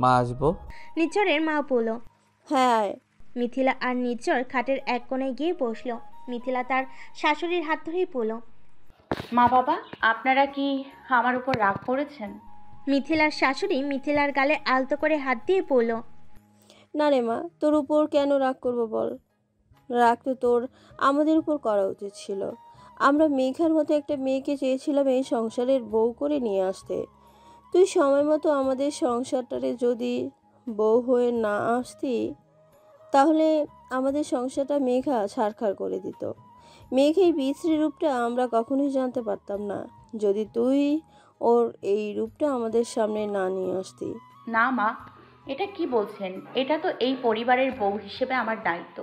মা আসবো? নির্ঝরের মা বলল। হ্যাঁ। মিথিলা আর নির্ঝর খাটের এক কোণায় গিয়ে বসলো। মিথিলা তার শাশুড়ির হাত ধরেই বলল, মা বাবা, আপনারা কি আমার উপর রাগ করেছেন? মিথিলার শাশুড়ি মিথিলার গালে আলতো করে হাত দিয়ে বলল, না রে মা, তোর উপর কেন রাগ করবো বল? রাগ তো তোর আমাদের উপর করা উচিত ছিল। আমরা মেঘার মতো একটা মেয়েকে চেয়েছিলাম এই সংসারের বউ করে নিয়ে আসতে। তুই সময় মতো আমাদের সংসারটারে যদি বউ হয়ে না আসতি, তাহলে আমাদের সংসারটা মেঘা ছারখার করে দিত। মেঘ এই বিশ্রী রূপটা আমরা কখনোই জানতে পারতাম না, যদি তুই ওর এই রূপটা আমাদের সামনে না নিয়ে আসতি। না মা, এটা কি বলছেন? এটা তো এই পরিবারের বউ হিসেবে আমার দায়িত্ব।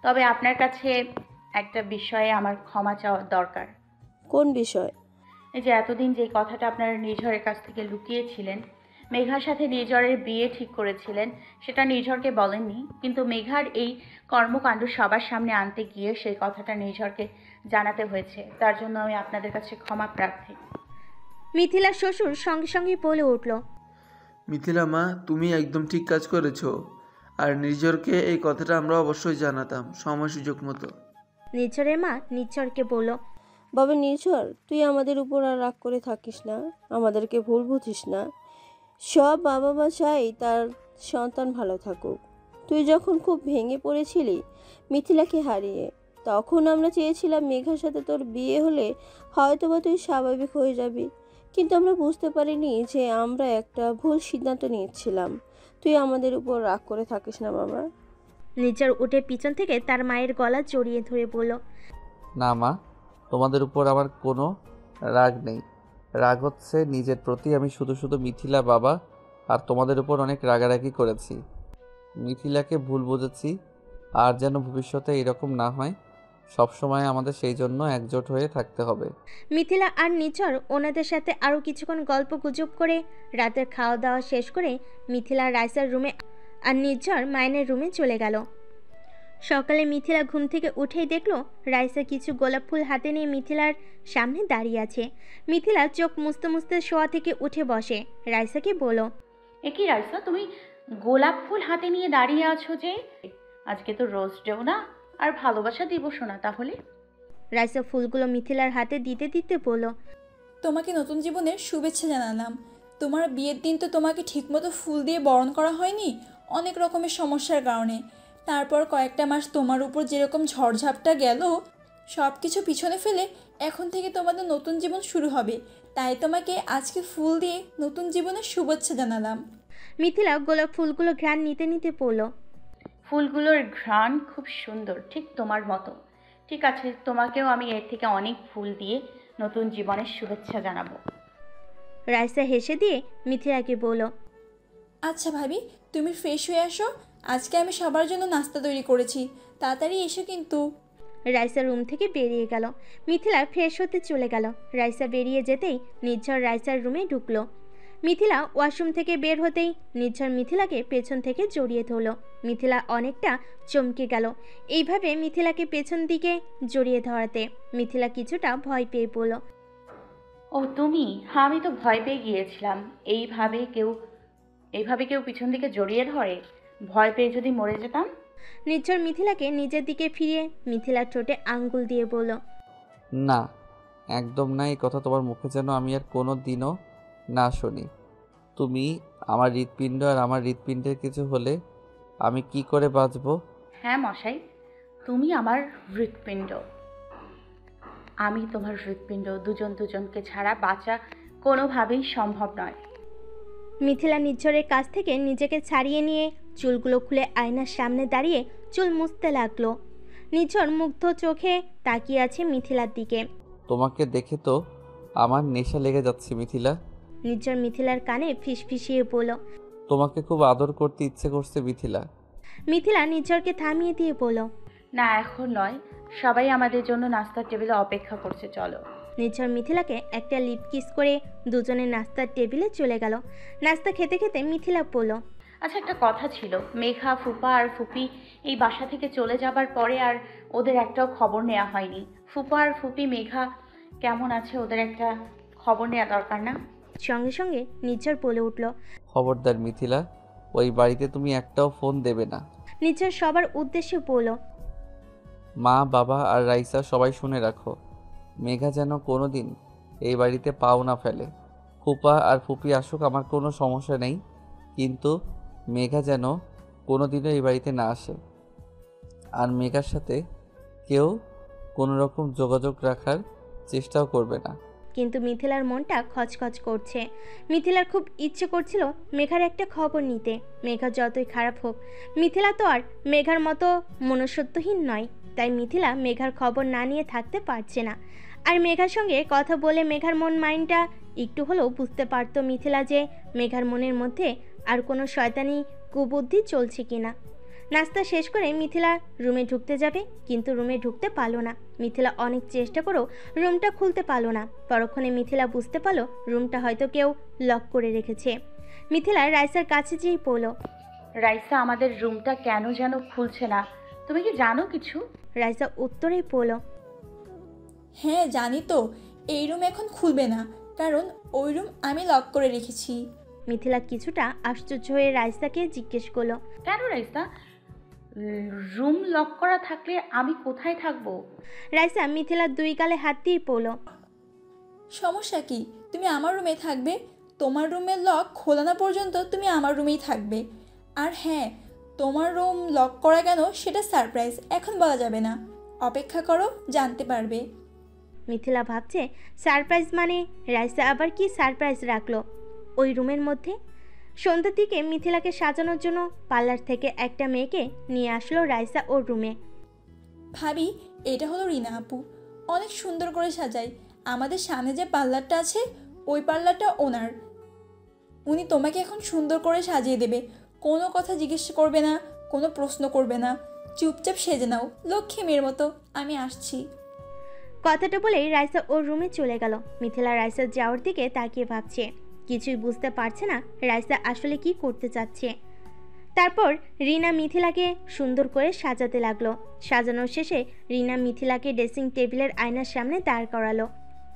তবে আপনার কাছে একটা বিষয়ে আমার ক্ষমা চাওয়া দরকার। কোন বিষয়? এই যে এতদিন যে কথাটা আপনারা নির্ঝরের কাছ থেকে লুকিয়েছিলেন, মেঘার সাথে নির্ঝরের বিয়ে ঠিক করেছিলেন, সেটা নির্ঝরকে বলেননি, কিন্তু মেঘার এই কর্মকাণ্ড সবার সামনে আনতে গিয়ে সেই কথাটা নির্ঝরকে জানাতে হয়েছে। তার জন্য আমি আপনাদের কাছে ক্ষমা প্রার্থী। মিথিলার শ্বশুর সঙ্গে সঙ্গে বলে উঠল, মিথিলা মা, তুমি একদম ঠিক কাজ করেছো। আর নির্ঝরকে এই কথাটা আমরা অবশ্যই জানাতাম সময় সুযোগ মতো। নির্ঝরের মা নির্ঝরকে বলল, বাবা নির্ঝর, তুই আমাদের উপর আর রাগ করে থাকিস না, আমাদেরকে ভুল বুঝিস না। সব বাবা মা চাই তার সন্তান ভালো থাকুক। তুই যখন খুব ভেঙে পড়েছিলি মিথিলাকে হারিয়ে, তখন আমরা চেয়েছিলাম মেঘার সাথে তোর বিয়ে হলে হয়তোবা তুই স্বাভাবিক হয়ে যাবি, কিন্তু আমরা বুঝতে পারিনি যে আমরা একটা ভুল সিদ্ধান্ত নিয়েছিলাম। তুই আমাদের উপর রাগ করে থাকিস না বাবা। নির্ঝর উঠে পিছন থেকে তার মায়ের গলা জড়িয়ে ধরে বলল, না মা, তোমাদের উপর আমার কোনো রাগ নেই। রাগ হচ্ছে নিজের প্রতি। আমি শুধু শুধু মিথিলা, বাবা আর তোমাদের উপর অনেক রাগারাগি করেছি। মিথিলাকে ভুল বুঝেছি। আর যেন ভবিষ্যতে এরকম না হয়, সবসময় আমাদের সেই জন্য একজোট হয়ে থাকতে হবে। মিথিলা আর নির্ঝর ওনাদের সাথে আরও কিছুক্ষণ গল্প গুজব করে রাতের খাওয়া দাওয়া শেষ করে মিথিলা রাইসার রুমে আর নির্ঝর মায়নের রুমে চলে গেল। সকালে মিথিলা ঘুম থেকে উঠেই দেখলো রাইসা কিছু গোলাপ ফুল হাতে নিয়ে মিথিলার সামনে দাঁড়িয়ে আছে। মিথিলা চোখ মুছতে মুছতে শোয়া থেকে উঠে বসে রাইসাকে বলল, এ কি রাইসা, তুমি গোলাপ ফুল হাতে নিয়ে দাঁড়িয়ে আছো যে? আজকে তো রোজ ডেও না, আর ভালোবাসা দিবসও না তাহলে? রাইসা ফুলগুলো মিথিলার হাতে দিতে দিতে বলল, তোমাকে নতুন জীবনের শুভেচ্ছা জানালাম। তোমার বিয়ের দিন তো তোমাকে ঠিকমতো ফুল দিয়ে বরণ করা হয়নি, অনেক রকমের সমস্যার কারণে। তারপর কয়েকটা মাস তোমার উপর যেরকম ঝড়ঝাপটা গেল, সব কিছু পিছনে ফেলে এখন থেকে তোমাদের নতুন জীবন শুরু হবে। তাই তোমাকে আজকে ফুল দিয়ে নতুন জীবনের শুভেচ্ছা জানালাম। মিথিলা গোলাপ ফুলগুলো ঘ্রাণ নিতে নিতে বলল, ফুলগুলোর ঘ্রাণ খুব সুন্দর, ঠিক তোমার মতো। ঠিক আছে, তোমাকেও আমি এর থেকে অনেক ফুল দিয়ে নতুন জীবনের শুভেচ্ছা জানাবো। রাইসা হেসে দিয়ে মিথিলাকে বলল, আচ্ছা ভাবি, তুমি ফ্রেশ হয়ে আসো, আজকে আমি সবার জন্য নাস্তা তৈরি করেছি, তাড়াতাড়ি এসো কিন্তু। রাইসা রুম থেকে বেরিয়ে গেল। মিথিলা ফ্রেশ হতে চলে গেল। রাইসা বেরিয়ে যেতেই নির্ঝর রাইসার রুমে ঢুকলো। মিথিলা ওয়াশরুম থেকে বের হতেই নির্ঝর মিথিলাকে পেছন থেকে জড়িয়ে ধরল। মিথিলা অনেকটা চমকে গেল এইভাবে মিথিলাকে পেছন দিকে জড়িয়ে ধরাতে। মিথিলা কিছুটা ভয় পেয়ে পড়ল। ও তুমি? হ্যাঁ, আমি তো ভয় পেয়ে গিয়েছিলাম। এইভাবে কেউ পিছন দিকে জড়িয়ে ধরে? ভয় পেয়ে যদি মরে যেতাম। নির্ঝর মিথিলাকে নিজের দিকে ফিরিয়ে মিথিলার ঠোঁটে আঙ্গুল দিয়ে বলল, না, একদম না। এই কথা তোমার মুখে যেন আমি আর কোনো দিনও না শুনি। তুমি আমার হৃৎপিণ্ড, আর আমার হৃৎপিণ্ডের কিছু হলে আমি কি করে বাঁচবো? হ্যাঁ মশাই, তুমি আমার হৃৎপিণ্ড, আমি তোমার হৃৎপিণ্ড। দুজন দুজনকে ছাড়া বাঁচা কোনোভাবেই সম্ভব নয়। মিথিলা নির্ঝরের কাছ থেকে নিজেকে ছাড়িয়ে নিয়ে চুলগুলো খুলে আয়নার সামনে দাঁড়িয়ে চুল মুছতে লাগলো। নির্ঝর মুগ্ধ চোখে তাকিয়ে আছে মিথিলার দিকে। তোমাকে দেখে তো আমার নেশা লেগে যাচ্ছে মিথিলা। নির্ঝর মিথিলার কানে ফিসফিসিয়ে বলল, তোমাকে খুব আদর করতে ইচ্ছে করছে মিথিলা। মিথিলা নির্ঝরকে থামিয়ে দিয়ে বলল, না, এখন নয়, সবাই আমাদের জন্য নাস্তার টেবিলে অপেক্ষা করছে, চলো। নির্ঝর মিথিলাকে একটা লিপ কিস করে দুজনে নাস্তার টেবিলে চলে গেল। নাস্তা খেতে খেতে মিথিলা বলল, আচ্ছা, একটা কথা ছিল। মেঘা, ফুপা আর ফুপি এই বাসা থেকে চলে যাবার পরে আর ওদের একটাও খবর নেওয়া হয়নি। ফুপা আর ফুপি, মেঘা কেমন আছে, ওদের একটা খবর নেওয়া দরকার না? সঙ্গে সঙ্গে নির্ঝর বলে উঠল, খবরদার মিথিলা, ওই বাড়িতে তুমি একটাও ফোন দেবে না। নির্ঝর সবার উদ্দেশ্যে বলল। মা, বাবা আর রাইসা সবাই শুনে রাখো, মেঘা যেন কোনোদিন এই বাড়িতে পাও না ফেলে। ফুপা আর ফুপি আসুক, আমার কোনো সমস্যা নেই, কিন্তু মেঘা যেন কোনোদিনও এই বাড়িতে না আসে। আর মেঘার সাথে কেউ কোনো রকম যোগাযোগ রাখার চেষ্টাও করবে না। কিন্তু মিথিলার মনটা খচখচ করছে। মিথিলার খুব ইচ্ছে করছিল মেঘার একটা খবর নিতে। মেঘা যতই খারাপ হোক, মিথিলা তো আর মেঘার মতো মনুষ্যত্বহীন নয়। তাই মিথিলা মেঘার খবর না নিয়ে থাকতে পারছে না। আর মেঘার সঙ্গে কথা বলে মেঘার মাইন্ডটা একটু হলেও বুঝতে পারতো মিথিলা যে মেঘার মনের মধ্যে আর কোনো শয়তানি কুবুদ্ধি চলছে কিনা। নাস্তা শেষ করে মিথিলা রুমে ঢুকতে যাবে, কিন্তু রুমে ঢুকতে পারলো না। মিথিলা অনেক চেষ্টা করেও রুমটা খুলতে পারলো না। পরক্ষণে মিথিলা বুঝতে পারলো রুমটা হয়তো কেউ লক করে রেখেছে। মিথিলা রাইসার কাছে যেই পড়ল। রাইসা, আমাদের রুমটা কেন যেন খুলছে না, তুমি কি জানো কিছু? রাইসা উত্তরেই পড়ল। হ্যাঁ জানি তো, এই রুম এখন খুলবে না, কারণ ওই রুম আমি লক করে রেখেছি। মিথিলা কিছুটা আশ্চর্য হয়ে রাইসাকে জিজ্ঞেস করলো। কেন রাইসা? রুম লক করা থাকলে আমি কোথায় থাকবো? রাইসা মিথিলার দুই গালে হাত দিয়ে পড়ল। সমস্যা কি? তুমি আমার রুমে থাকবে, তোমার রুমের লক খোলা না পর্যন্ত তুমি আমার রুমেই থাকবে। আর হ্যাঁ, তোমার রুম লক করা কেন সেটা সারপ্রাইজ, এখন বলা যাবে না, অপেক্ষা করো, জানতে পারবে। মিথিলা ভাবছে সারপ্রাইজ মানে রাইসা আবার কি সারপ্রাইজ রাখলো ওই রুমের মধ্যে। সন্ধ্যার দিকে মিথিলাকে সাজানোর জন্য পার্লার থেকে একটা মেয়েকে নিয়ে আসলো রাইসা ওর রুমে। ভাবি, এটা হলো রিনা আপু, অনেক সুন্দর করে সাজায়। আমাদের সামনে যে পার্লারটা আছে ওই পার্লারটা ওনার। উনি তোমাকে এখন সুন্দর করে সাজিয়ে দেবে, কোনো কথা জিজ্ঞেস করবে না, কোনো প্রশ্ন করবে না, চুপচাপ সেজে নাও লক্ষ্মী মেয়ের মতো, আমি আসছি। কথাটা বলেই রাইসা ওর রুমে চলে গেল। মিথিলা রাইসার যাওয়ার দিকে তাকিয়ে ভাবছে, কিছুই বুঝতে পারছে না রাইসা আসলে কি করতে চাচ্ছে। তারপর রিনা মিথিলাকে সুন্দর করে সাজাতে লাগলো। সাজানোর শেষে রিনা মিথিলাকে ড্রেসিং টেবিলের আয়নার সামনে দাঁড় করালো।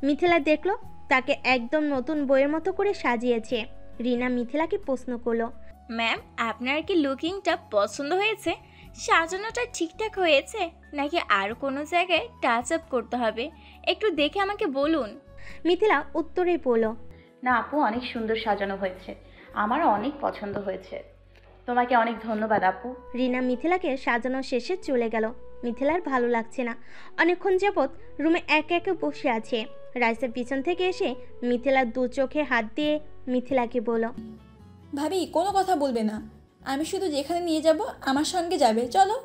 মিথিলা দেখলো তাকে একদম নতুন বইয়ের মতো করে সাজিয়েছে। রিনা মিথিলাকে প্রশ্ন করলো। ম্যাম, আপনার কি লুকিংটা পছন্দ হয়েছে? সাজানোটা ঠিকঠাক হয়েছে নাকি আর কোনো জায়গায় টাচ আপ করতে হবে? একটু দেখে আমাকে বলুন। মিথিলা উত্তরে বলল। না আপু, অনেক সুন্দর সাজানো হয়েছে, আমার অনেক পছন্দ হয়েছে, তোমাকে অনেক ধন্যবাদ আপু। রিনা মিথিলাকে সাজানো শেষে চলে গেল। মিথিলার ভালো লাগছে না। অনেকক্ষণ যাবৎ রুমে একে একে বসে আছে। রাইসা পিছন থেকে এসে মিথিলার দু চোখে হাত দিয়ে মিথিলাকে বলল। ভাবি, কোনো কথা বলবে না, আমি শুধু যেখানে নিয়ে যাব আমার সঙ্গে যাবে, চলো।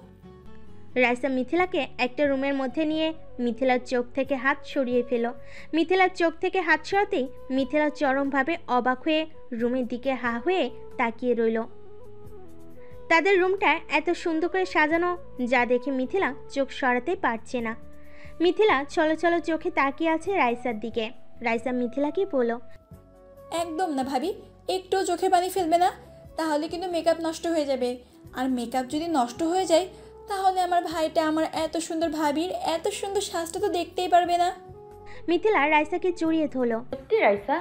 রাইসা মিথিলাকে একটা রুমের মধ্যে নিয়ে মিথিলার চোখ থেকে হাত সরিয়ে ফেল। মিথিলার চোখ থেকে হাত সরাতেই মিথিলা চরমভাবে অবাক হয়ে রুমের দিকে হা হয়ে তাকিয়ে রইল। তাদের রুমটা এত সুন্দর করে সাজানো যা দেখে মিথিলা চোখ সরাতে পারছে না। মিথিলা ছলছল চোখে তাকিয়ে আছে রাইসার দিকে। রাইসা মিথিলাকে বলল। একদম না ভাবি, একটুও চোখে পানি ফেলবে না, তাহলে কিন্তু মেকআপ নষ্ট হয়ে যাবে। আর মেকআপ যদি নষ্ট হয়ে যায় তাহলে আমার ভাইটা আমার এত সুন্দর ভাবির এত সুন্দর সাজটা তো দেখতেই পারবে না। মিথিলা রাইসাকে জড়িয়ে ধরল। সত্যি রাইসা,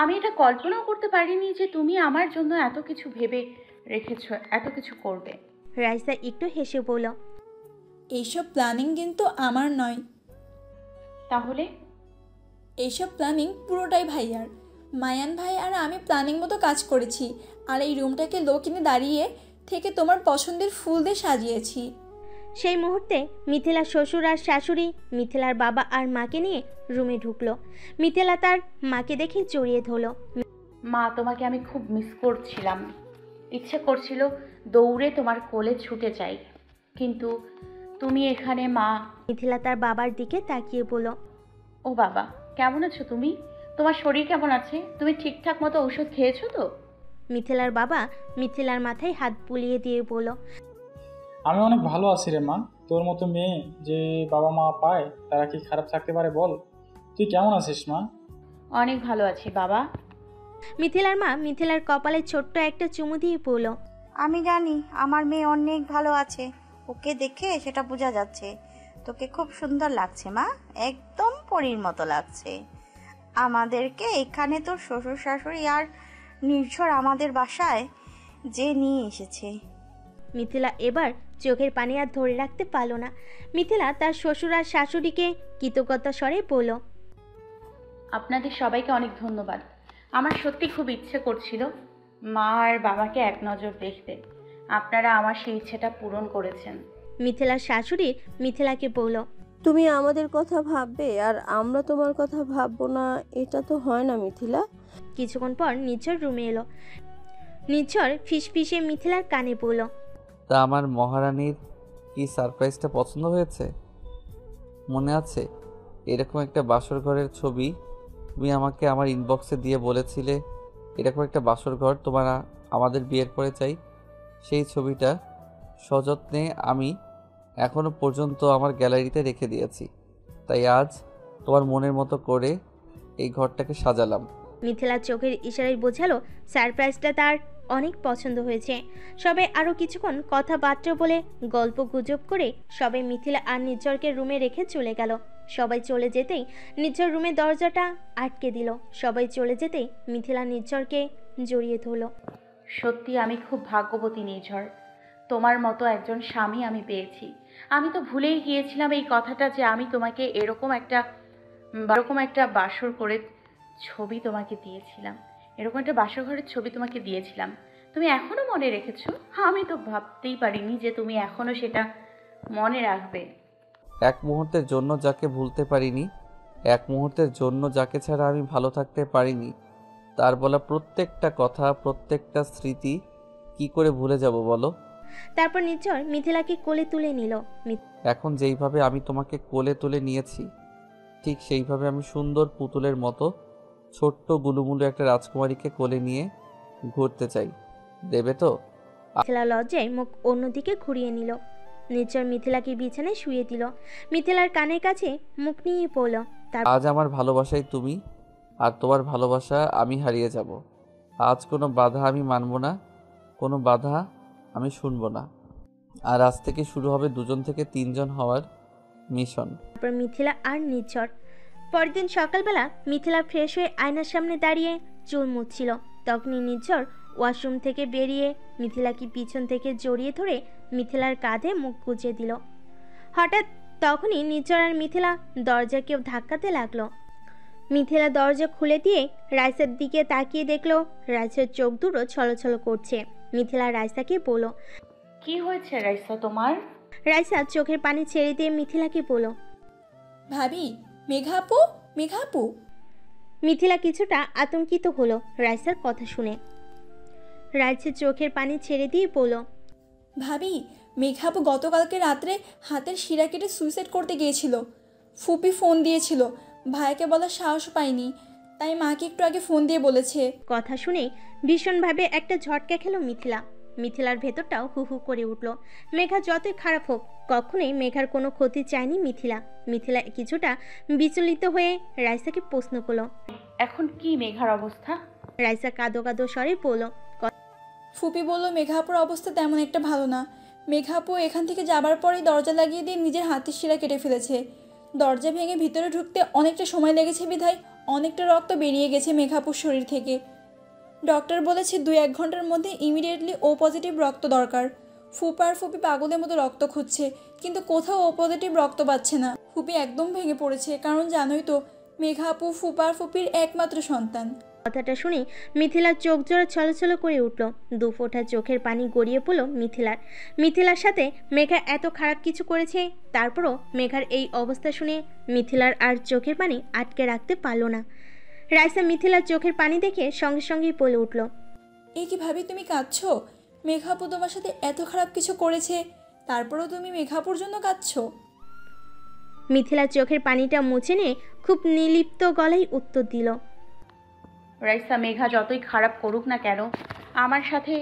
আমি এটা কল্পনাও করতে পারিনি যে তুমি আমার জন্য এত কিছু ভেবে রেখেছো, এত কিছু করবে। রাইসা একটু হেসে বলল। এইসব প্ল্যানিং কিন্তু আমার নয়, তাহলে? এইসব প্ল্যানিং পুরোটাই ভাইয়ার। মায়ান ভাই আর আমি প্ল্যানিং মতো কাজ করেছি, আর এই রুমটাকে লো কিনে দাঁড়িয়ে থেকে তোমার পছন্দের ফুল দিয়ে সাজিয়েছি। সেই মুহূর্তে মিথিলার শ্বশুর আর শাশুড়ি মিথিলার বাবা আর মাকে নিয়ে রুমে ঢুকলো। মিথিলা তার মাকে দেখে জড়িয়ে ধরল। মা, তোমাকে আমি খুব মিস করছিলাম, ইচ্ছে করছিল দৌড়ে তোমার কোলে ছুটে যাই, কিন্তু তুমি এখানে। মা। মিথিলা তার বাবার দিকে তাকিয়ে বলল। ও বাবা, কেমন আছো তুমি? তোমার শরীর কেমন আছে? তুমি ঠিকঠাক মতো ওষুধ খেয়েছো তো? মিথিলার বাবা মিথিলার মাথায় হাত বুলিয়ে দিয়ে বলল। আমি অনেক ভালো আছি রে মা। তোর মতো মেয়ে যে বাবা মা পায় তারা কি খারাপ থাকতে পারে বল? তুই কেমন আছিস মা? অনেক ভালো আছি বাবা। মিথিলার মা মিথিলার কপালে ছোট্ট একটা চুমু দিয়ে বলল। আমি জানি আমার মেয়ে অনেক ভালো আছে, ওকে দেখে সেটা বোঝা যাচ্ছে। তোকে খুব সুন্দর লাগছে মা, একদম পরীর মতো লাগছে। আমাদেরকে এখানে তোর শ্বশুর শাশুড়ি আর নির্ঝর আমাদের বাসায় যে নিয়ে এসেছে। মিথিলা এবার চোখের পানি আর ধরে রাখতে পারল না। মিথিলা তার শ্বশুর আর শাশুড়িকে কৃতজ্ঞতা স্বরে বলল, আপনাদের সবাইকে অনেক ধন্যবাদ। আমার সত্যি খুব ইচ্ছে করছিল মা আর বাবাকে এক নজর দেখতে। আপনারা আমার সেই ইচ্ছেটা পূরণ করেছেন। মিথিলার শাশুড়ি মিথিলাকে বলল, তুমি আমাদের কথা ভাববে আর আমরা তোমার কথা ভাববো না, এটা তো হয় না মিথিলা। কিছুক্ষণ পর নির্ঝর রুমে এলো। নির্ঝর ফিসফিসে মিথিলার কানে বলল, তা আমার মহারানীর কি সারপ্রাইজটা পছন্দ হয়েছে? মনে আছে এরকম একটা বাসর ঘরের ছবি তুমি আমাকে আমার ইনবক্সে দিয়ে বলেছিলে এরকম একটা বাসর ঘর তোমার আমাদের বিয়ের পরে চাই? সেই ছবিটা সযত্নে আমি এখনো পর্যন্ত আমার গ্যালারিতে রেখে দিয়েছি। তাই আজ তোমার মনের মতো করে এই ঘরটাকে সাজালাম। মিথিলার চোখের ইশারায় বোঝালো সারপ্রাইজটা তার অনেক পছন্দ হয়েছে। সবাই আরও কিছুক্ষণ কথাবার্তা বলে গল্প গুজব করে সবাই মিথিলা আর নির্ঝরকে রুমে রেখে চলে গেল। সবাই চলে যেতেই নির্ঝর রুমের দরজাটা আটকে দিল। সবাই চলে যেতেই মিথিলা নির্ঝরকে জড়িয়ে ধরল। সত্যি আমি খুব ভাগ্যবতী নির্ঝর, তোমার মতো একজন স্বামী আমি পেয়েছি। আমি তো ভুলেই গিয়েছিলাম এই কথাটা যে আমি তোমাকে এরকম একটা বাসর করে ছবি তোমাকে দিয়েছিলাম, এরকম একটা বাসর ঘরের ছবি তোমাকে দিয়েছিলাম। তুমি এখনো মনে রেখেছো? আমি তো ভাবতেই পারিনি যে তুমি এখনো সেটা মনে রাখবে। এক মুহূর্তের জন্য যাকে ভুলতে পারিনি, এক মুহূর্তের জন্য যাকে ছাড়া আমি ভালো থাকতে পারিনি, তার বলা প্রত্যেকটা কথা, প্রত্যেকটা স্মৃতি কি করে ভুলে যাব বলো? তারপর নির্ঝর মিথিলাকে কোলে তুলে নিল। এখন যেইভাবে আমি তোমাকে কোলে তুলে নিয়েছি ঠিক সেইভাবে আমি সুন্দর পুতুলের মতো ছোট্ট গুলুমুলু একটা রাজকুমারীকে কোলে নিয়ে ঘুরতে চাই। দেবে তো? মিথিলা লজ্জায় মুখ অন্যদিকে ঘুরিয়ে নিল। নির্ঝর মিথিলাকে বিছানায় শুয়ে দিল। মিথিলার কানের কাছে মুখ নিয়ে পড়ল, আজ আমার ভালোবাসায় তুমি আর তোমার ভালোবাসা আমি হারিয়ে যাব। আজ কোনো বাধা আমি মানব না, কোনো বাধা আমি শুনবো না। আর আজ থেকে শুরু হবে 2 থেকে 3 হওয়ার মিশন। তারপর মিথিলা আর নির্ঝর। পরের দিন সকালবেলা মিথিলা ফ্রেশ হয়ে আয়নার সামনে দাঁড়িয়ে চুল মুছছিল। তখনই নির্ঝর ওয়াশরুম থেকে বেরিয়ে মিথিলাকে পিছন থেকে জড়িয়ে ধরে মিথিলার কাঁধে মুখ গুজে দিল। হঠাৎ তখনই নির্ঝর আর মিথিলা দরজা কেউ ধাক্কাতে লাগলো। মিথিলা দরজা খুলে দিয়ে রাইসার দিকে তাকিয়ে দেখলো রাইসার চোখ দুটো ছলছল করছে। মিথিলা রাইসাকে বলল, কি হয়েছে রাইসা তোমার? রাইসা চোখের পানি ছেড়ে দিয়ে মিথিলাকে বলল, ভাবি, মেঘা আপু, মেঘা আপু। মিথিলা কিছুটা আতঙ্কিত হলো রাইসার কথা শুনে। রাইসার চোখের পানি ছেড়ে দিয়ে বলল, ভাবি, মেঘা আপু গতকালকে রাত্রে হাতের শিরা কেটে সুইসাইড করতে গিয়েছিল। ফুপি ফোন দিয়েছিল, ভাইকে বলার সাহস পাইনি, তাই মাকে একটু আগে ফোন দিয়ে বলেছে। কথা শুনে ভীষণভাবে একটা ঝটকা খেলো মিথিলা। মিথিলার ভেতরটাও হু হু করে উঠল। মেঘা যতই খারাপ হোক কখনোই মেঘার কোনো ক্ষতি চায়নি মিথিলা। মিথিলা কিছুটা বিচলিত হয়ে রাইসাকে প্রশ্ন করলো, এখন কি মেঘার অবস্থা? রাইসা কাঁদো কাঁদো স্বরে বলল, ফুপি বলল মেঘা আপুর অবস্থা তেমন একটা ভালো না। মেঘা আপু এখান থেকে যাবার পরেই দরজা লাগিয়ে দিয়ে নিজের হাতের শিরা কেটে ফেলেছে। দরজা ভেঙে ভিতরে ঢুকতে অনেকটা সময় লেগেছে বিধায় অনেকটা রক্ত বেরিয়ে গেছে মেঘা আপুর শরীর থেকে। ডক্টর বলেছে 2-1 ঘন্টার মধ্যে ইমিডিয়েটলি ও পজিটিভ রক্ত দরকার। ফুপা আর ফুপি পাগলের মতো রক্ত খুঁজছে, কিন্তু কোথাও ও পজিটিভ রক্ত পাচ্ছে না। ফুপি একদম ভেঙে পড়েছে, কারণ জানোই তো মেঘা আপু ফুপা আর ফুপির একমাত্র সন্তান। কথাটা শুনে মিথিলার চোখ জোড়া ছলছল করে উঠল। 2 ফোঁটা চোখের পানি গড়িয়ে পড়ল মিথিলার। মিথিলার সাথে মেঘা এত খারাপ কিছু করেছে, তারপরও মেঘার এই অবস্থা শুনে মিথিলার আর চোখের পানি আটকে রাখতে পারল না। রাইসা মিথিলার চোখের পানি দেখে সঙ্গে সঙ্গেই বলে উঠল, এই কি ভাবি, তুমি কাঁদছো? মেঘা আপু তোমার সাথে এত খারাপ কিছু করেছে, তারপরেও তুমি মেঘা আপুর জন্য কাঁদছো? মিথিলার চোখের পানিটা মুছে নিয়ে খুব নির্লিপ্ত গলায় উত্তর দিল, রাইসা, মেঘা যতই খারাপ করুক না কেন আমার সাথে,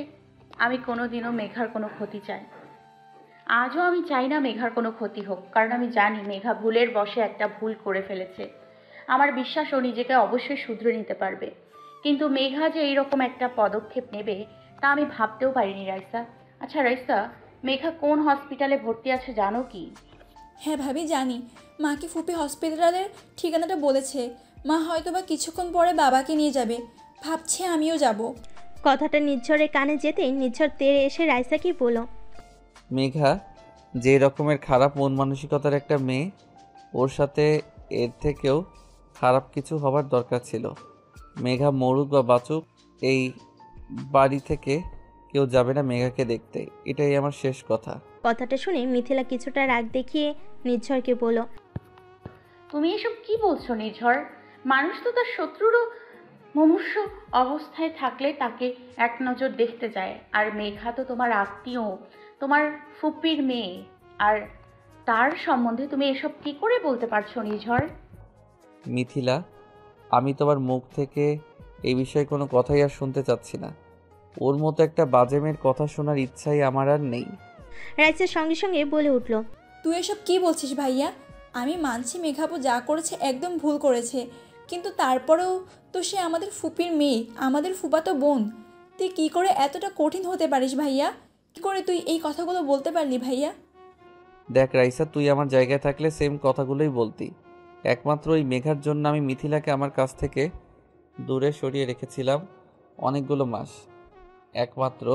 আমি কোনোদিনও মেঘার কোনো ক্ষতি চাই। আজও আমি চাই না মেঘার কোনো ক্ষতি হোক, কারণ আমি জানি মেঘা ভুলের বশে একটা ভুল করে ফেলেছে। আমার বিশ্বাস ও নিজেকে অবশ্যই শুধরে নিতে পারবে, কিন্তু মেঘা যে এইরকম একটা পদক্ষেপ নেবে তা আমি ভাবতেও পারিনি রাইসা। আচ্ছা রাইসা, মেঘা কোন হসপিটালে ভর্তি আছে জানো কি? হ্যাঁ ভাবি জানি, মাকে ফুপি হসপিটালের ঠিকানাটা বলেছে। মা হয়তো বা কিছুক্ষণ পরে বাবাকে নিয়ে যাবে, ভাবছি আমিও যাব। কথাটা নির্ঝরের কানে যেতেই নির্ঝর তেড়ে এসে রাইসাকে বলল, মেঘা যে রকমের খারাপ মন মানসিকতার একটা মেয়ে, ওর সাথে এর থেকেও খারাপ কিছু হবার দরকার ছিল। মেঘা মরুক বা বাঁচুক, এই বাড়ি থেকে কেউ যাবে না মেঘাকে দেখতে। এটাই আমার শেষ কথা। কথাটা শুনে মিথিলা কিছুটা রাগ দেখিয়ে নির্ঝরকে বলল, তুমি এসব কি বলছো নিঝর? মানুষ তো তার শত্রুরও মুমূর্ষু অবস্থায় থাকলে তাকে এক নজর দেখতে যায়। আর মেঘা তো তোমার আত্মীয়, তোমার ফুপির মেয়ে। আর তার সম্বন্ধে তুমি এসব কি করে বলতে পারছো নিঝর? মিথিলা, আমি তোমার মুখ থেকে এই বিষয়ে কোনো কথাই আর শুনতে চাচ্ছি না। ওর মতো একটা বাজে মেয়ের কথা শোনার ইচ্ছাই আমার আর নেই। রাইসার সঙ্গে সঙ্গে বলে উঠল, তুই এসব কি বলছিস ভাইয়া? আমি মানছি মেঘাপু যা করেছে একদম ভুল করেছে, কিন্তু তারপরেও তো সে আমাদের ফুপির মেয়ে, আমাদের ফুপাতো বোন। তুই কি করে এতটা কঠিন হতে পারিস ভাইয়া? কি করে তুই এই কথাগুলো বলতে পারলি ভাইয়া? দেখ রাইসা, তুই আমার জায়গায় থাকলে সেম কথাগুলোই বলতি। একমাত্র ওই মেঘার জন্য আমি মিথিলাকে আমার কাছ থেকে দূরে সরিয়ে রেখেছিলাম অনেকগুলো মাস। একমাত্র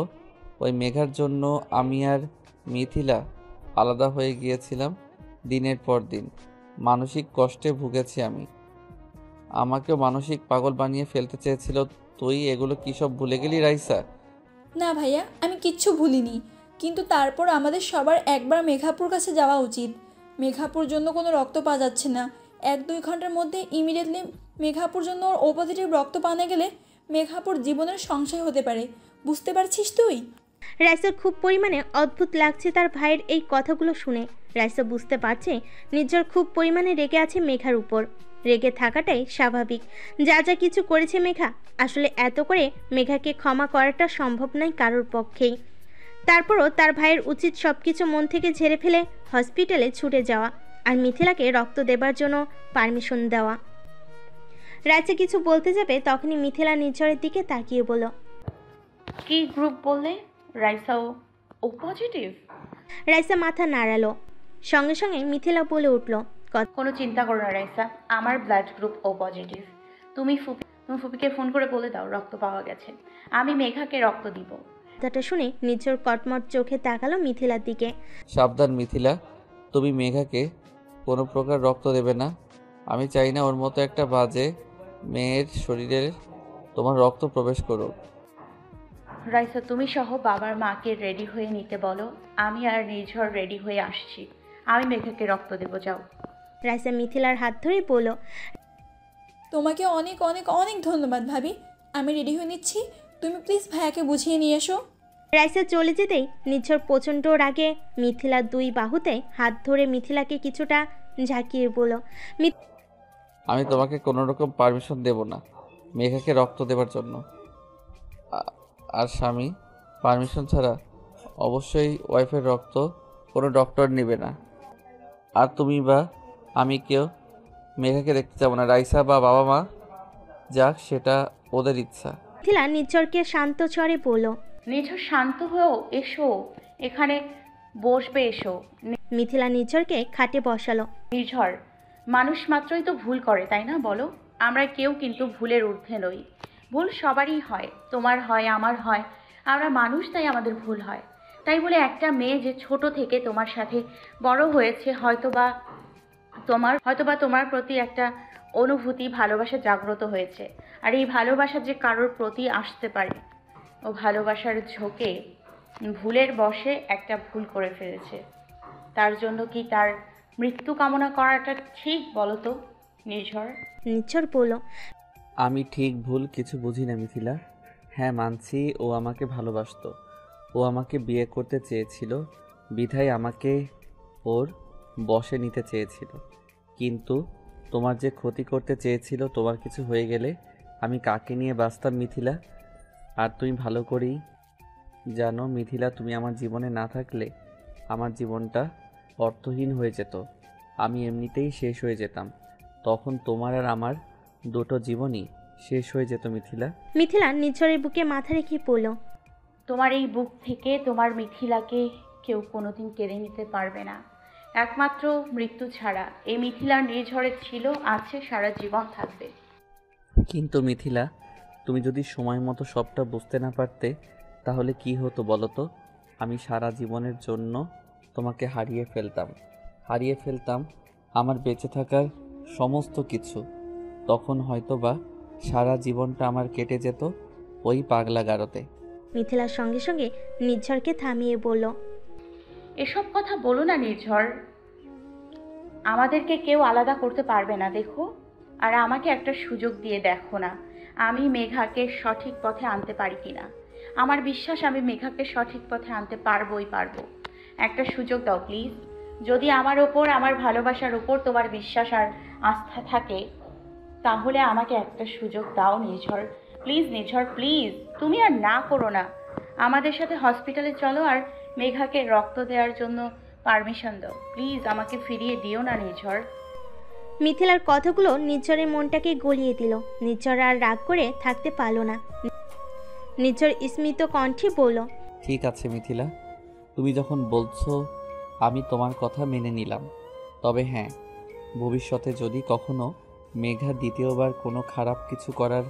ওই মেঘার জন্য আমি আর মিথিলা আলাদা হয়ে গিয়েছিলাম দিনের পর দিন। মানসিক কষ্টে ভুগেছি আমি। আমাকেও মানসিক পাগল বানিয়ে ফেলতে চেয়েছিল। তুই এগুলো কী সব ভুলে গেলি রাইসা? না ভাইয়া, আমি কিচ্ছু ভুলিনি, কিন্তু তারপর আমাদের সবার একবার মেঘাপুর কাছে যাওয়া উচিত। মেঘাপুর জন্য কোনো রক্ত পাওয়া যাচ্ছে না। 1-2 ঘন্টার মধ্যে ইমিডিয়েটলি মেঘাপুর জন্য ওর ও পজিটিভ রক্ত পাওয়া গেলে মেঘাপুর জীবনের সংশয় হতে পারে। বুঝতে পারছিস তুই? রাইসার খুব পরিমাণে অদ্ভুত লাগছে তার ভাইয়ের এই কথাগুলো শুনে। রাইসা বুঝতে পারছে নির্ঝর খুব পরিমাণে রেগে আছে মেঘার উপর। রেগে থাকাটাই স্বাভাবিক। যা যা কিছু করেছে মেঘা, আসলে এত করে মেঘাকে ক্ষমা করাটা সম্ভব নয় কারোর পক্ষেই। তারপরও তার ভাইয়ের উচিত সব কিছু মন থেকে ঝেড়ে ফেলে হসপিটালে ছুটে যাওয়া আর মিথিলাকে রক্ত দেবার জন্য পারমিশন দেওয়া। রাইসা কিছু বলতে যাবে তখনই মিথিলা নির্ঝরের দিকে তাকিয়ে বলল, কি গ্রুপ বললে? রাইসাও ও পজিটিভ? রাইসা মাথা নাড়ালো। সঙ্গে সঙ্গে মিথিলা বলে উঠল, কোনো চিন্তা করো না রাইসা, আমার ব্লাড গ্রুপ ও পজিটিভ। তুমি ফুপিকে ফোন করে বলে দাও রক্ত পাওয়া গেছে। আমি মেঘাকে রক্ত দিব। কথাটা শুনে নির্ঝর কটমট চোখে তাকালো মিথিলার দিকে। সাবধান মিথিলা, তুমি মেঘাকে কোনো প্রকার রক্ত দেবে না। আমি চাই না ওর মতো একটা বাজে মেয়ের শরীরে তোমার রক্ত প্রবেশ করুক। রাইসা, তুমি সহ বাবার মাকে রেডি হয়ে নিতে বলো। আমি আর নির্ঝর রেডি হয়ে আসছি। আমি মেঘাকে রক্ত দেব, যাও। রাইসা মিথিলার হাত ধরে বলল, তোমাকে অনেক অনেক অনেক ধন্যবাদ ভাবি। আমি রেডি হয়ে নিচ্ছি, তুমি প্লিজ ভাইয়াকে বুঝিয়ে নিয়ে এসো। রাইসা চলে যেতেই নির্ঝর প্রচণ্ড রাগে মিথিলার 2 বাহুতে হাত ধরে মিথিলাকে কিছুটা ঝাঁকিয়ে বলল, আমি তোমাকে কোনো রকম পারমিশন দেব না মেঘাকে রক্ত দেবার জন্য। আর স্বামী পারমিশন ছাড়া অবশ্যই ওয়াইফের রক্ত কোনো ডক্টর নেবে না। আর তুমি বা আমি কেউ মেঘাকে দেখতে যাব না। রাইসা বা বাবা মা যাক, সেটা ওদের ইচ্ছা। মিথিলা নির্ঝরকে শান্ত স্বরে বলল, নির্ঝর শান্ত হও, এসো এখানে বসবে, এসো। মিথিলা নির্ঝরকে খাটে বসালো। নির্ঝর, মানুষ মাত্রই তো ভুল করে, তাই না বলো? আমরা কেউ কিন্তু ভুলের ঊর্ধ্বে নই। ভুল সবারই হয়, তোমার হয়, আমার হয়। আমরা মানুষ, তাই আমাদের ভুল হয়। তাই বলে একটা মেয়ে যে ছোট থেকে তোমার সাথে বড় হয়েছে, হয়তোবা তোমার প্রতি একটা অনুভূতি, ভালোবাসা জাগ্রত হয়েছে। আর এই ভালোবাসা যে কারোর প্রতি আসতে পারে, ও ভালোবাসার ঝোঁকে ভুলের বশে একটা ভুল করে ফেলেছে। তার জন্য কি তার মৃত্যু কামনা করাটা ঠিক বলো তো নির্ঝর? নির্ঝর বলল, আমি ঠিক ভুল কিছু বুঝি না মিথিলা। হ্যাঁ, মানছি ও আমাকে ভালোবাসতো। ও আমাকে বিয়ে করতে চেয়েছিল, বিধায় আমাকে ওর বশে নিতে চেয়েছিল। কিন্তু তোমার যে ক্ষতি করতে চেয়েছিল, তোমার কিছু হয়ে গেলে আমি কাকে নিয়ে বাঁচতাম মিথিলা? আর তুমি ভালো করেই জানো মিথিলা, তুমি আমার জীবনে না থাকলে আমার জীবনটা অর্থহীন হয়ে যেত। আমি এমনিতেই শেষ হয়ে যেতাম। তখন তোমার আর আমার দুটো জীবনই শেষ হয়ে যেত মিথিলা। মিথিলা নির্ঝরের বুকে মাথা রেখে বলল, তোমার এই বুক থেকে তোমার মিথিলাকে কেউ কোনোদিন কেড়ে নিতে পারবে না, একমাত্র মৃত্যু ছাড়া। এই মিথিলার নির্ঝরে ছিল, আছে, সারা জীবন থাকবে। কিন্তু মিথিলা, তুমি যদি সময় মতো সবটা বুঝতে না পারতে তাহলে কি হতো বলো তো? আমি সারা জীবনের জন্য তোমাকে হারিয়ে ফেলতাম আমার বেঁচে থাকার সমস্ত কিছু। তখন হয়তো বা সারা জীবনটা আমার কেটে যেত ওই পাগলা গারদে। মিথিলার সঙ্গে সঙ্গে নির্ঝরকে থামিয়ে বলল, এসব কথা বলো না নির্ঝর, আমাদেরকে কেউ আলাদা করতে পারবে না দেখো। আর আমাকে একটা সুযোগ দিয়ে দেখো না আমি মেঘাকে সঠিক পথে আনতে পারি কিনা। আমার বিশ্বাস আমি মেঘাকে সঠিক পথে আনতে পারবোই পারবো। একটা সুযোগ দাও প্লিজ। যদি আমার ওপর, আমার ভালোবাসার ওপর তোমার বিশ্বাস আর আস্থা থাকে তাহলে আমাকে একটা সুযোগ দাও নির্ঝর। Please Nirjhar, please. তুমি আর না করো না, আমাদের সাথে হসপিটালে চলো আর মেঘাকে রক্ত দেওয়ার জন্য পারমিশন দাও। প্লিজ আমাকে ফিরিয়ে দিও না নির্ঝর। মিথিলার কথাগুলো নির্ঝরের মনটাকে গলিয়ে দিল। নির্ঝর আর রাগ করে থাকতে পারল না। নির্ঝর স্মিত কণ্ঠে বলল, ঠিক আছে মিথিলা, তুমি যখন বলছো আমি তোমার কথা মেনে নিলাম। তবে হ্যাঁ, ভবিষ্যতে যদি কখনো মেঘা দ্বিতীয়বার কোনো খারাপ কিছু করার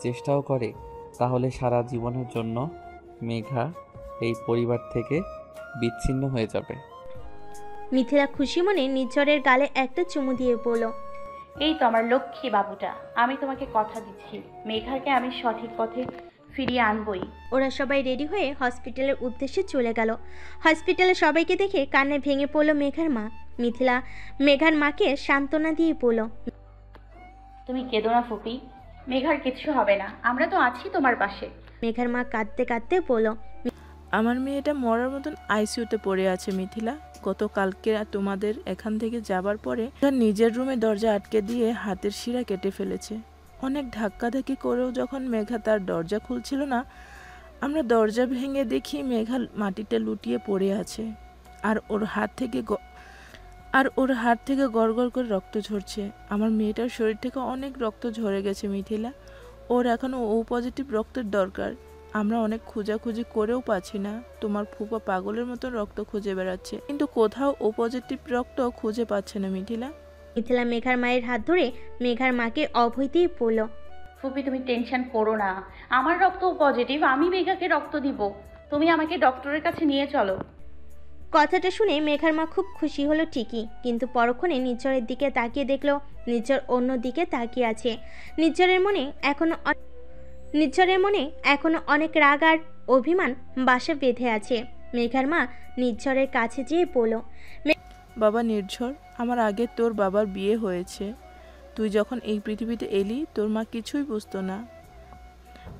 চেষ্টাও করে তাহলে সারা জীবনের জন্য মেঘা এই পরিবার থেকে বিচ্ছিন্ন হয়ে যাবে। মিথিলা খুশি মনে নির্ঝরের গালে একটা চুমু দিয়ে বলল, এই তো আমার লক্ষ্মী বাবুটা, আমি তোমাকে কথা দিচ্ছি মেঘাকে আমি সঠিক পথে ফিরিয়ে আনবই। ওরা সবাই রেডি হয়ে হসপিটালের উদ্দেশ্যে চলে গেল। হসপিটালে সবাইকে দেখে কান্নায় ভেঙে পড়ল মেঘার মা। মিথিলা মেঘার মাকে সান্ত্বনা দিয়ে বলল, তুমি কেঁদো না ফুপি, মেঘার কিচ্ছু হবে না, আমরা তো আছি তোমার পাশে। মেঘার মা কাঁদতে কাঁদতে বলল, আমার মেয়েটা মরার মতন আইসিইউতে পড়ে আছে মিথিলা। গতকালকে তোমাদের এখান থেকে যাবার পরে তার নিজের রুমে দরজা আটকে দিয়ে হাতের শিরা কেটে ফেলেছে। অনেক ধাক্কাধাক্কি করেও যখন মেঘা তার দরজা খুলছিল না, আমরা দরজা ভেঙে দেখি মেঘা মাটিতে লুটিয়ে পড়ে আছে আর ওর হাত থেকে গড়গড় করে রক্ত ঝরছে। আমার মেয়েটার শরীর থেকে অনেক রক্ত ঝরে গেছে মিথিলা। ওর এখনও ও পজিটিভ রক্তের দরকার। আমরা অনেক খোঁজাখুঁজি করেও পাচ্ছি না। তোমার ফুপা পাগলের মতো রক্ত খুঁজে বেড়াচ্ছে, কিন্তু কোথাও ও পজিটিভ রক্ত খুঁজে পাচ্ছে না মিথিলা। মিথিলা মেঘার মায়ের হাত ধরে মেঘার মাকে অভয় দিয়ে বলল, ফুপি তুমি টেনশন করো না, আমার রক্ত পজিটিভ, আমি মেঘাকে রক্ত দিব। তুমি আমাকে ডক্টরের কাছে নিয়ে চলো। কথাটা শুনে মেঘার মা খুব খুশি হলো ঠিকই, কিন্তু পরক্ষণে নির্ঝরের দিকে তাকিয়ে দেখলো নির্ঝর অন্য দিকে তাকিয়ে আছে। নির্ঝরের মনে এখনো অনেক রাগ আর অভিমান বাসা বেঁধে আছে। মেঘার মা নির্ঝরের কাছে যেয়ে বলল, বাবা নির্ঝর, আমার আগে তোর বাবার বিয়ে হয়েছে। তুই যখন এই পৃথিবীতে এলি তোর মা কিছুই বুঝতো না।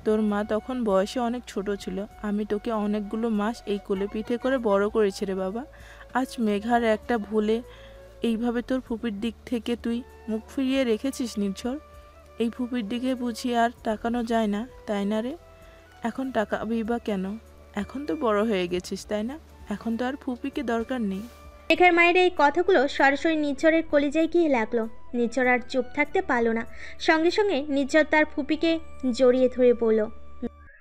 তোর মা তখন বয়সে অনেক ছোট ছিল। আমি তোকে অনেকগুলো মাস এই কোলে পিঠে করে বড় করেছি রে বাবা। আজ মেঘার একটা ভুলে এইভাবে তোর ফুপির দিক থেকে তুই মুখ ফিরিয়ে রেখেছিস নির্ঝর। এই ফুপির দিকে বুঝি আর তাকানো যায় না, তাই না রে? এখন তাকাবি বা কেন? এখন তো বড় হয়ে গেছিস, তাই না? এখন তো আর ফুপিকে দরকার নেই। মেঘার মায়ের এই কথাগুলো সরাসরি নির্ঝরের কলিজায় গিয়ে লাগলো। নির্ঝর আর চুপ থাকতে পারল না। সঙ্গে সঙ্গে নির্ঝর তার ফুপিকে জড়িয়ে ধরে বলল,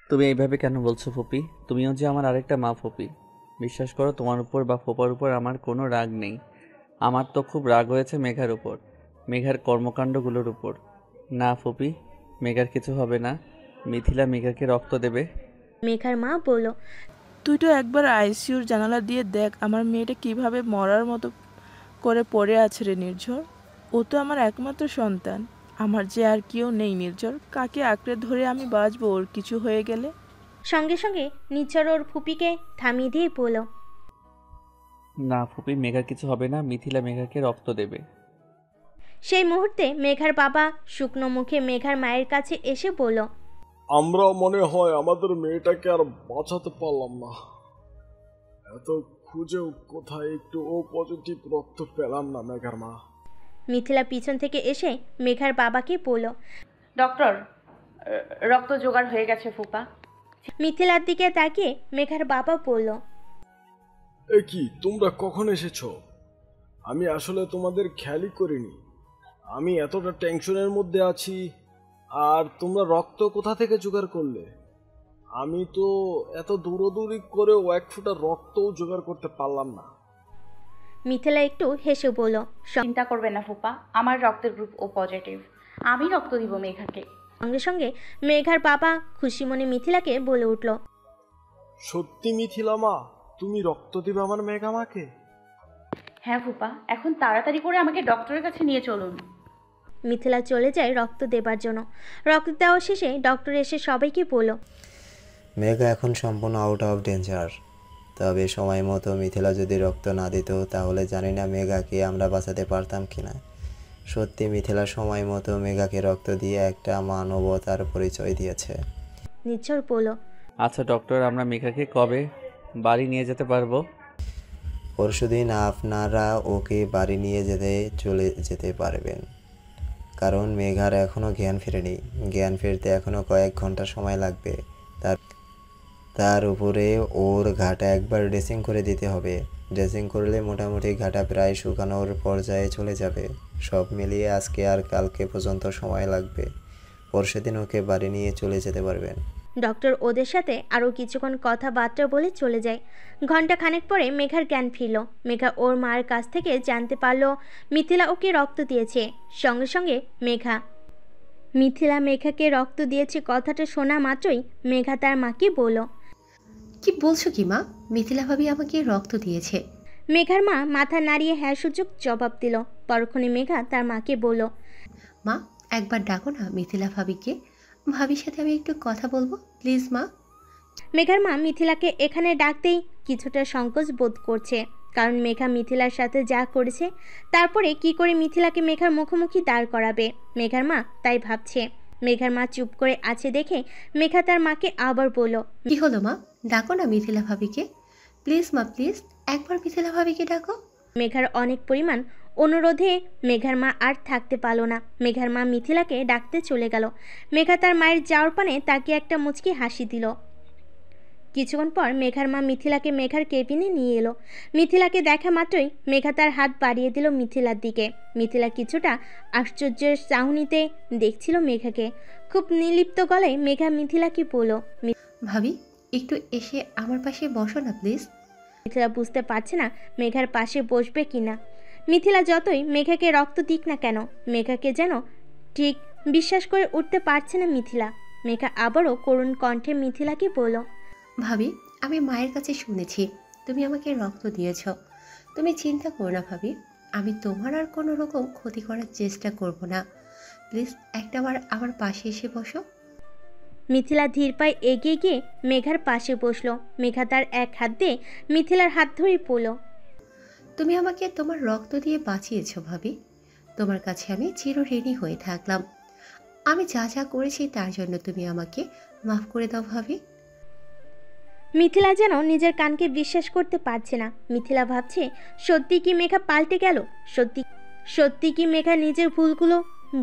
তুমি এইভাবে কেন বলছো ফুপি? তুমিও যে আমার আরেকটা মা ফুপি। বিশ্বাস করো, তোমার উপর বা ফুপার উপর আমার কোনো রাগ নেই। আমার তো খুব রাগ হয়েছে মেঘার উপর, মেঘার কর্মকাণ্ডগুলোর উপর। না ফুপি, মেঘার কিছু হবে না। মিথিলা মেঘাকে রক্ত দেবে। মেঘার মা বলল, তুই তো একবার আইসিইউর জানালা দিয়ে দেখ আমার মেয়েটা কিভাবে মরার মতো করে পড়ে আছে রে নির্ঝর। ও তো আমার একমাত্র সন্তান। আমার যে আর কেউ নেই নির্ঝর। কাকে আঁকড়ে ধরে আমি বাঁচবো ওর কিছু হয়ে গেলে? সঙ্গে সঙ্গে নির্ঝর ওর ফুপিকে থামিয়ে দিয়ে বলল, না ফুপি, মেঘার কিছু হবে না। মিথিলা মেঘাকে রক্ত দেবে। সেই মুহূর্তে মেঘার বাবা শুকনো মুখে মেঘার মায়ের কাছে এসে বলল, আমরা মনে হয় আমাদের মেয়েটাকে আর বাঁচাতে পারলাম না। এত খুঁজেও কোথায় একটু ও পজিটিভ রক্ত পেলাম না মেঘার মা। মিথিলা পিছন থেকে এসে মেঘার বাবাকে বলল, ডক্টর, রক্ত জোগাড় হয়ে গেছে ফুপা। মিথিলার দিকে তাকিয়ে মেঘার বাবা বলল, এ কি, তোমরা কখন এসেছো? আমি আসলে তোমাদের খেয়ালই করিনি। আমি এতটা টেনশনের মধ্যে আছি, আর তোমরা রক্ত কোথা থেকে জোগাড় করলে? আমি তো এত দৌড়দৌড়ি করেও এক ফোঁটা রক্তও জোগাড় করতে পারলাম না। মিথিলা একটু হেসে বলল, চিন্তা করবে না ফুপা, আমার রক্তের গ্রুপ ও পজিটিভ, আমি রক্ত দিব মেঘাকে। সঙ্গে সঙ্গে মেঘার বাবা খুশি মনে মিথিলাকে বলে উঠল, সত্যি মিথিলা মা, তুমি রক্ত দিবে আমার মেঘামাকে? হ্যাঁ ফুপা, এখন তাড়াতাড়ি করে আমাকে ডক্টরের কাছে নিয়ে চলুন। মিথিলা চলে যায় রক্ত দেবার জন্য। রক্ত দেওয়া শেষে ডক্টর এসে সবাইকে বলল, মেঘা এখন সম্পূর্ণ আউট অফ ডেঞ্জার। তবে সময় মতো মিথিলা যদি রক্ত না দিত তাহলে জানি না মেঘাকে আমরা বাঁচাতে পারতাম কিনা। সত্যি মিথিলা সময় মতো মেঘাকে রক্ত দিয়ে একটা মানবতার পরিচয় দিয়েছে। নির্ঝর বলল, আচ্ছা ডক্টর, আমরা মেঘাকে কবে বাড়ি নিয়ে যেতে পারবো? পরশুদিন আপনারা ওকে বাড়ি নিয়ে চলে যেতে পারবেন, কারণ মেঘার এখনও জ্ঞান ফেরেনি। জ্ঞান ফিরতে এখনও কয়েক ঘন্টা সময় লাগবে। তার উপরে ওর ঘাটা একবার ড্রেসিং করে দিতে হবে। ড্রেসিং করলে মোটামুটি ঘাটা প্রায় শুকানোর পর্যায়ে চলে যাবে। সব মিলিয়ে আজকে আর কালকে পর্যন্ত সময় লাগবে। পরশুদিন ওকে বাড়ি নিয়ে চলে যেতে পারবেন। ডক্টর ওদের সাথে আরও কিছুক্ষণ কথাবার্তা বলে চলে যায়। ঘন্টা খানেক পরে মেঘার জ্ঞান ফিরল। মেঘা ওর মার কাছ থেকে জানতে পারল মিথিলা ওকে রক্ত দিয়েছে। সঙ্গে সঙ্গে মিথিলা মেঘাকে রক্ত দিয়েছে কথাটা শোনা মাত্রই মেঘা তার মাকে বলল, কি বলছো কি মা? মিথিলা ভাবি আমাকে রক্ত দিয়েছে। মেঘার মা মাথা নাড়িয়ে হ্যাঁ সূচক জবাব দিল। পরক্ষণে মেঘা তার মাকে বলল, মা একবার ডাকো না মিথিলা ভাবিকে, ভাবির সাথে আমি একটু কথা বলবো প্লিজ মা। মেঘার মা মিথিলাকে এখানে ডাকতেই কিছুটা সংকোচ বোধ করছে, কারণ মেঘা মিথিলার সাথে যা করেছে। তারপরে কি করে মিথিলাকে মেঘার মুখোমুখি দাঁড় করাবে মেঘার মা তাই ভাবছে। মেঘার মা চুপ করে আছে দেখে মেঘা তার মাকে আবার বলল, কি হলো মা? ডাকো না মিথিলা ভাবিকে প্লিজ মা, প্লিজ একবার মিথিলা ভাবিকে ডাকো। মেঘার অনেক পরিমাণ অনুরোধে মেঘার মা আর থাকতে পারল না। মেঘার মা মিথিলাকে ডাকতে চলে গেল। মেঘা তার মায়ের যাওয়ার পানে তাকে একটা মুচকি হাসি দিল। কিছুক্ষণ পর মেঘার মা মিথিলাকে মেঘার কেবিনে নিয়ে এলো। মিথিলাকে দেখা মাত্রই মেঘা তার হাত বাড়িয়ে দিল মিথিলার দিকে। মিথিলা কিছুটা আশ্চর্যের চাহনিতে দেখছিল মেঘাকে। খুব নির্লিপ্ত গলায় মেঘা মিথিলাকে বলল, ভাবি একটু এসে আমার পাশে বসো না প্লিজ। মিথিলা বুঝতে পারছে না মেঘার পাশে বসবে কিনা। মিথিলা যতই মেঘাকে রক্ত দিক না কেন, মেঘাকে যেন ঠিক বিশ্বাস করে উঠতে পারছে না মিথিলা। মেঘা আবারও করুণ কণ্ঠে মিথিলাকে বলল, ভাবি আমি মায়ের কাছে শুনেছি তুমি আমাকে রক্ত দিয়েছ। তুমি চিন্তা করো না ভাবি, আমি তোমার আর কোনো রকম ক্ষতি করার চেষ্টা করব না। প্লিজ একটাবার আমার পাশে এসে বসো। মিথিলা ধীর পায়ে এগিয়ে গিয়ে মেঘার পাশে বসলো। মেঘা তার এক হাত দিয়ে মিথিলার হাত ধরে পড়ল, তুমি আমাকে তোমার রক্ত দিয়ে বাঁচিয়েছ ভাবি, তোমার কাছে আমি চিরঋণী হয়ে থাকলাম। আমি যা যা করেছি তার জন্য তুমি আমাকে মাফ করে দাও ভাবি। মিথিলা যেন নিজের কানকে বিশ্বাস করতে পারছে না। মিথিলা ভাবছে সত্যি কি মেঘা পাল্টে গেল? সত্যি কি মেঘা নিজের ভুলগুলো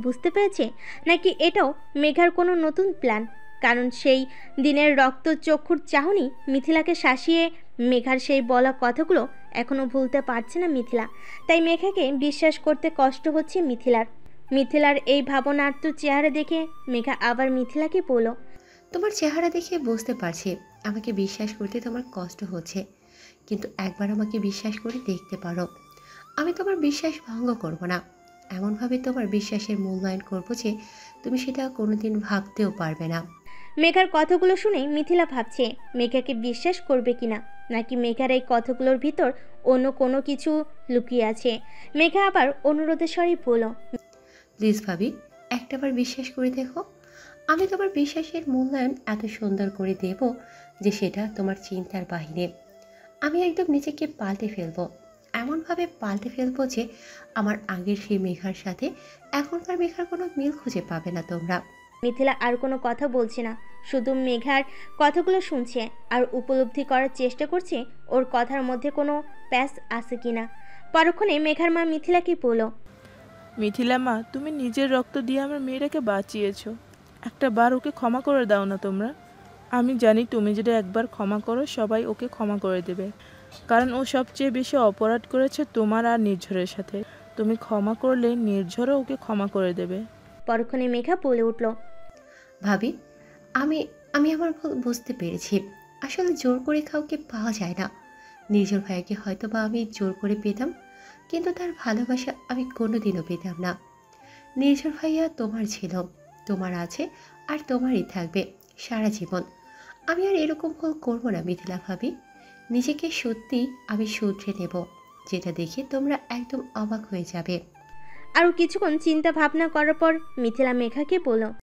বুঝতে পেরেছে, নাকি এটাও মেঘার কোনো নতুন প্ল্যান? কারণ সেই দিনের রক্তচক্ষুর চাহনি মিথিলাকে শাসিয়ে মেঘার সেই বলা কথাগুলো এখনও ভুলতে পারছে না মিথিলা। তাই মেঘাকে বিশ্বাস করতে কষ্ট হচ্ছে মিথিলার এই ভাবনার্থ চেহারা দেখে মেঘা আবার মিথিলাকে বলল, তোমার চেহারা দেখে বুঝতে পারছি আমাকে বিশ্বাস করতে তোমার কষ্ট হচ্ছে, কিন্তু একবার আমাকে বিশ্বাস করে দেখতে পারো। আমি তোমার বিশ্বাস ভঙ্গ করব না, এমনভাবে তোমার বিশ্বাসের মূল্যায়ন করব যে তুমি সেটা কোনোদিন ভাবতেও পারবে না। মেঘার কথাগুলো শুনে মিথিলা ভাবছে মেঘাকে বিশ্বাস করবে কিনা, নাকি মেঘার এই কথাগুলোর ভিতর অন্য কোনো কিছু লুকিয়ে আছে। মেঘা আবার অনুরোধের স্বরে বলল, প্লিজ ভাবি একটাবার বিশ্বাস করে দেখো। আমি তোমার বিশ্বাসের মূল্যায়ন এত সুন্দর করে দেব যে সেটা তোমার চিন্তার বাহিরে। আমি একদম নিজেকে পাল্টে ফেলবো, এমনভাবে পাল্টে ফেলবো যে আমার আগের সেই মেঘার সাথে এখনকার মেঘার কোনো মিল খুঁজে পাবে না তোমরা। মিথিলা আর কোনো কথা বলছে না, শুধু মেঘার কথাগুলো শুনছে আর উপলব্ধি করার চেষ্টা করছে ওর কথার মধ্যে কোনো প্যাচ আছে কিনা। পরক্ষণে মেঘার মা মিথিলাকে বলল, মিথিলা মা, তুমি নিজের রক্ত দিয়ে আমার মেয়েটাকে বাঁচিয়েছো। একটা বার ওকে ক্ষমা করে দাও না তোমরা। আমি জানি তুমি যদি একবার ক্ষমা করো সবাই ওকে ক্ষমা করে দেবে, কারণ ও সবচেয়ে বেশি অপরাধ করেছে তোমার আর নির্ঝরের সাথে। তুমি ক্ষমা করলে নির্ঝরও ওকে ক্ষমা করে দেবে। পরক্ষণে মেঘা বলে উঠল, ভাবি আমি আমি আমার ভুল বুঝতে পেরেছি। আসলে জোর করে কাউকে পাওয়া যায় না। নির্ঝর ভাইয়াকে হয়তো বা আমি জোর করে পেতাম, কিন্তু তার ভালোবাসা আমি কোনোদিনও পেতাম না। নির্ঝর ভাইয়া তোমার ছিল, তোমার আছে আর তোমারই থাকবে সারা জীবন। আমি আর এরকম ভুল করবো না মিথিলা ভাবি। নিজেকে সত্যি আমি শুধরে নেব, যেটা দেখে তোমরা একদম অবাক হয়ে যাবে। আরও কিছুক্ষণ চিন্তা ভাবনা করার পর মিথিলা মেঘাকে বলল,